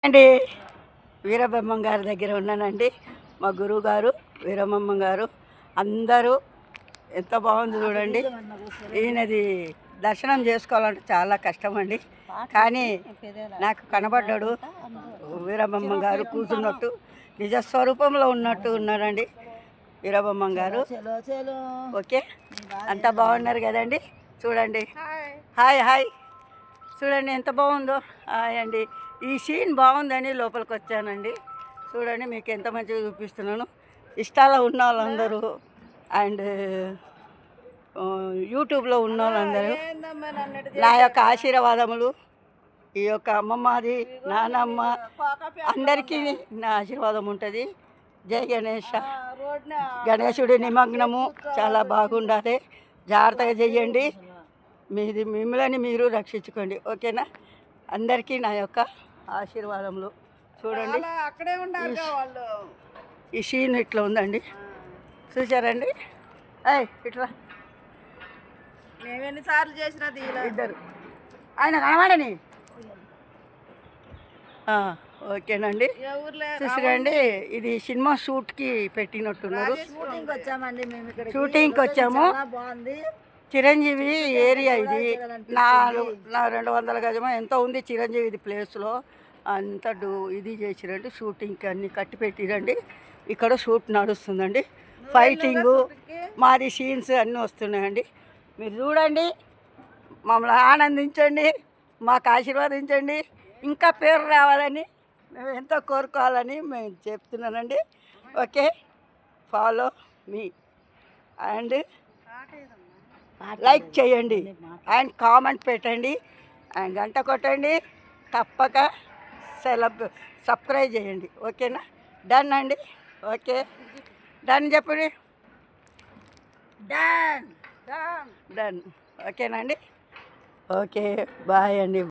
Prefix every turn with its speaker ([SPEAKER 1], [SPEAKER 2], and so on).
[SPEAKER 1] అండి వీరబ్రహ్మం గారి దగ్గర ఉన్నానండి. మా గురువు గారు వీరబ్రహ్మం గారు అందరూ ఎంత బాగుంది చూడండి. ఈయనది దర్శనం చేసుకోవాలంటే చాలా కష్టం అండి, కానీ నాకు కనబడ్డాడు వీరబ్రహ్మం గారు కూర్చున్నట్టు నిజస్వరూపంలో ఉన్నట్టు ఉన్నాడండి వీరబ్రహ్మం గారు. ఓకే, అంతా బాగున్నారు కదండి. చూడండి, హాయ్ హాయ్, చూడండి ఎంత బాగుందో. హాయ్ అండి, ఈ సీన్ బాగుందని లోపలికి వచ్చానండి. చూడండి, మీకు ఎంత మంచిగా చూపిస్తున్నాను. ఇష్టాలో ఉన్న వాళ్ళందరూ అండ్ యూట్యూబ్లో ఉన్న వాళ్ళందరూ నా యొక్క ఆశీర్వాదములు, ఈ యొక్క అమ్మమ్మది నానమ్మ అందరికీ నా ఆశీర్వాదం ఉంటుంది. జై గణేష. గణేశుడి నిమగ్నము చాలా బాగుండాలి. జాగ్రత్తగా చెయ్యండి, మీది మిమ్మల్ని మీరు రక్షించుకోండి. ఓకేనా? అందరికీ నా యొక్క ఆశీర్వాదములు. చూడండి, ఈ సీన్ ఇట్లా ఉందండి. చూసారండి? ఇట్లా
[SPEAKER 2] మేము ఎన్నిసార్లు చేసినది
[SPEAKER 1] ఇద్దరు ఆయన కనబడని. ఓకేనండి, చూసారండి, ఇది సినిమా షూట్కి పెట్టినట్టున్నారు. షూటింగ్కి వచ్చాము. చిరంజీవి ఏరియా ఇది. నా 200 గజమా ఎంతో ఉంది చిరంజీవిది ప్లేస్లో. అంత ఇది చేసిరండి, షూటింగ్కి అన్నీ కట్టి పెట్టిరండి. ఇక్కడ షూట్ నడుస్తుందండి, ఫైటింగు మాది సీన్స్ అన్నీ వస్తున్నాయండి. మీరు చూడండి, మమ్మల్ని ఆనందించండి, మాకు ఆశీర్వాదించండి. ఇంకా పేరు రావాలని మేము ఎంతో కోరుకోవాలని మేము చెప్తున్నానండి. Okay, follow me and like చేయండి అండ్ కామెంట్ పెట్టండి అండ్ గంట కొట్టండి. తప్పక సబ్స్క్రైబ్ చేయండి. ఓకేనా? డన్ అండి. ఓకే, డన్ చెప్పండి. Done done done. ఓకేనండి. ఓకే, బాయ్ అండి.